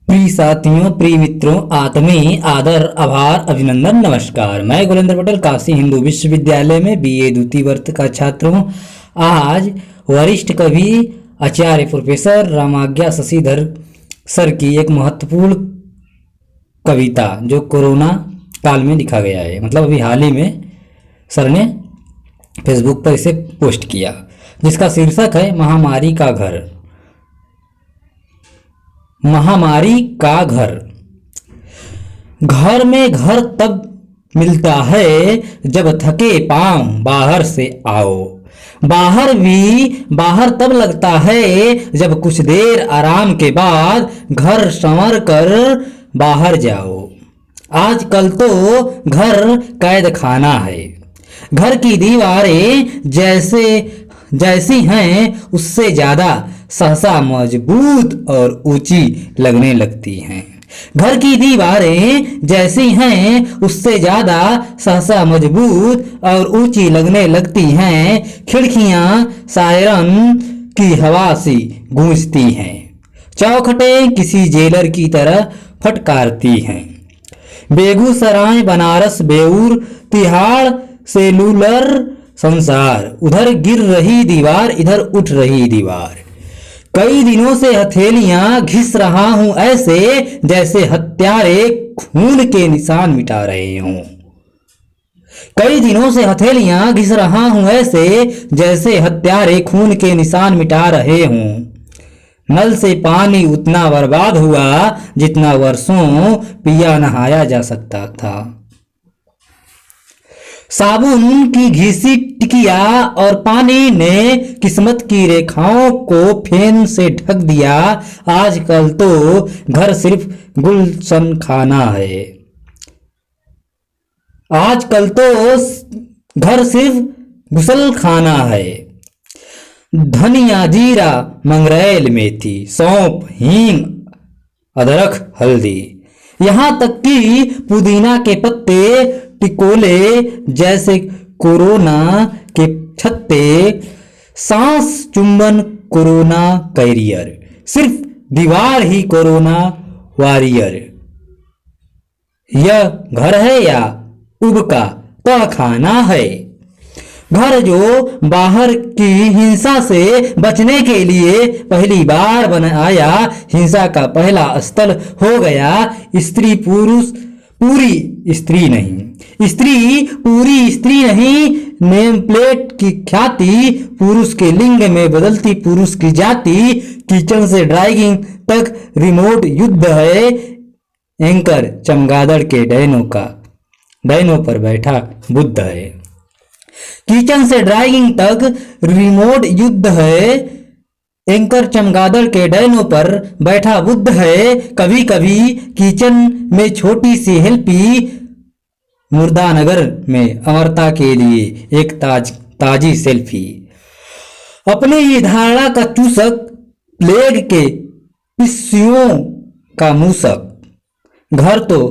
प्रिय साथियों, प्रिय मित्रों, आत्मीय आदर, आभार, अभिनंदन, नमस्कार। मैं गुलेंद्र पटेल काशी हिंदू विश्वविद्यालय में बीए द्वितीय वर्ष का छात्र हूँ। आज वरिष्ठ कवि आचार्य प्रोफेसर रामाज्ञा शशिधर सर की एक महत्वपूर्ण कविता जो कोरोना काल में लिखा गया है, मतलब अभी हाल ही में सर ने फेसबुक पर इसे पोस्ट किया, जिसका शीर्षक है महामारी का घर। महामारी का घर। घर में घर तब मिलता है जब थके पांव बाहर से आओ। बाहर तब लगता है जब कुछ देर आराम के बाद घर संवर कर बाहर जाओ। आजकल तो घर कैद खाना है। घर की दीवारें जैसी हैं उससे ज़्यादा सहसा मजबूत और ऊंची लगने लगती हैं। घर की दीवारें जैसी हैं उससे ज़्यादा सहसा मजबूत और ऊंची लगने लगती हैं। खिड़कियां सायरन की हवा सी गूंजती हैं। चौखटें किसी जेलर की तरह फटकारती हैं। बेगूसराय, बनारस, बेऊर, तिहाड़, सेलुलर संसार, उधर गिर रही दीवार, इधर उठ रही दीवार। कई दिनों से हथेलियां घिस रहा हूं ऐसे जैसे हत्यारे खून के निशान मिटा रहे हों। कई दिनों से हथेलियां घिस रहा हूं ऐसे जैसे हत्यारे खून के निशान मिटा रहे हों। नल से पानी उतना बर्बाद हुआ जितना वर्षों पिया नहाया जा सकता था। साबुन की घिसी टिकिया और पानी ने किस्मत की रेखाओं को फेन से ढक दिया। आजकल तो घर सिर्फ गुलशन खाना है। आजकल तो घर सिर्फ गुसल खाना है। धनिया, जीरा, मंगरेल, मेथी, सौंफ, हींग, अदरक, हल्दी, यहाँ तक कि पुदीना के पत्ते टिकोले जैसे कोरोना के छत्ते। सांस चुंबन कोरोना कैरियर, सिर्फ दीवार ही कोरोना वॉरियर। यह घर है या उबका तहखाना है। घर जो बाहर की हिंसा से बचने के लिए पहली बार बनाया, हिंसा का पहला स्थल हो गया। स्त्री पुरुष पूरी स्त्री नहीं, स्त्री पूरी स्त्री नहीं। नेम प्लेट की ख्याति, पुरुष के लिंग में बदलती पुरुष की जाति। किचन से ड्राइंग तक रिमोट युद्ध है। एंकर चमगादड़ के डैनों पर बैठा बुद्ध है। किचन से ड्राइंग तक रिमोट युद्ध है। एंकर चमगादड़ के डैनों पर बैठा बुद्ध है। कभी कभी किचन में छोटी सी हेल्पी, मुर्दानगर में अमरता के लिए एक ताजी सेल्फी। अपनी ही धारणा का चूसक, प्लेग के पिस्सियों का मूसक। घर तो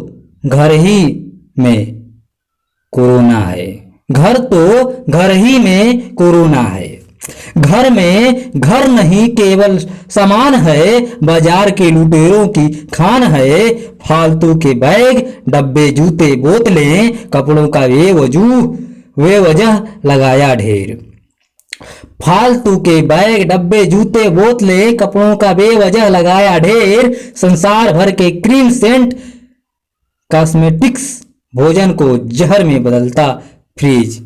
घर ही में कोरोना है। घर तो घर ही में कोरोना है। घर में घर नहीं केवल सामान है, बाजार के लुटेरों की खान है। फालतू के बैग, डब्बे, जूते, बोतलें, कपड़ों का बेवजह लगाया ढेर। फालतू के बैग, डब्बे, जूते, बोतलें, कपड़ों का बेवजह लगाया ढेर। संसार भर के क्रीम, सेंट, कॉस्मेटिक्स, भोजन को जहर में बदलता फ्रिज।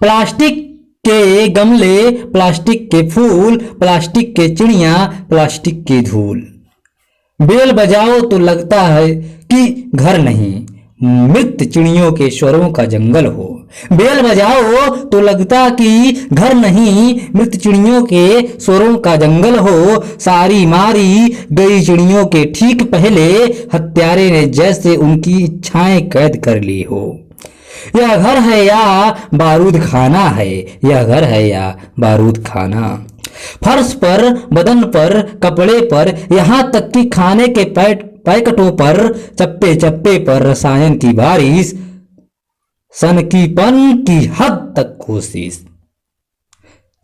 प्लास्टिक के गमले, प्लास्टिक के फूल, प्लास्टिक के चिड़िया, प्लास्टिक की धूल। बेल बजाओ तो लगता है कि घर नहीं, मृत चिड़ियों के स्वरों का जंगल हो। बेल बजाओ तो लगता कि घर नहीं, मृत चिड़ियों के स्वरों का जंगल हो। सारी मारी गई चिड़ियों के ठीक पहले हत्यारे ने जैसे उनकी इच्छाएं कैद कर ली हो। यह घर है या बारूद खाना है। यह घर है या बारूद खाना। फर्श पर, बदन पर, कपड़े पर, यहाँ तक कि खाने के पैकेटों पर, चप्पे चप्पे पर रसायन की बारिश। सनकीपन की हद तक कोशिश।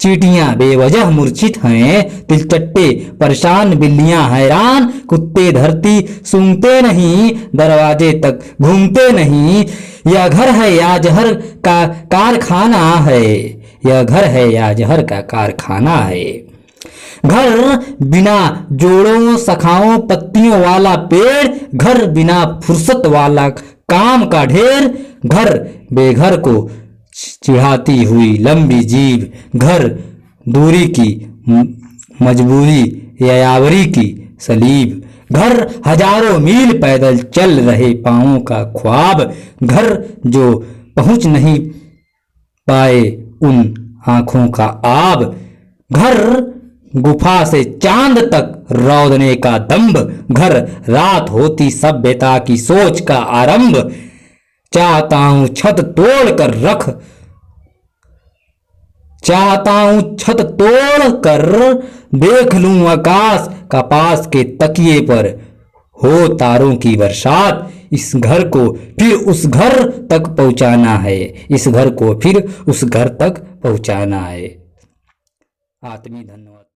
चींटियां बेवजह मूर्छित हैं, तिलचट्टे परेशान, बिल्लियां हैरान, कुत्ते धरती सूंघते नहीं, दरवाजे तक घूमते नहीं। यह घर है या जहर का कारखाना है, यह घर है या जहर का कारखाना है। घर बिना जोड़ों शाखाओं पत्तियों वाला पेड़, घर बिना फुर्सत वाला काम का ढेर, घर बेघर को चिढ़ाती हुई लंबी जीभ, घर दूरी की मजबूरी यायावरी की सलीब, घर हजारों मील पैदल चल रहे पांवों का ख्वाब, घर जो पहुंच नहीं पाए उन आंखों का आब, घर गुफा से चांद तक रौदने का दंभ, घर रात होती सभ्यता की सोच का आरंभ। चाहता हूं छत तोड़ कर देख लूं आकाश, कपास के तकिए पर हो तारों की बरसात। इस घर को फिर उस घर तक पहुंचाना है, इस घर को फिर उस घर तक पहुंचाना है। आत्मी धन्यवाद।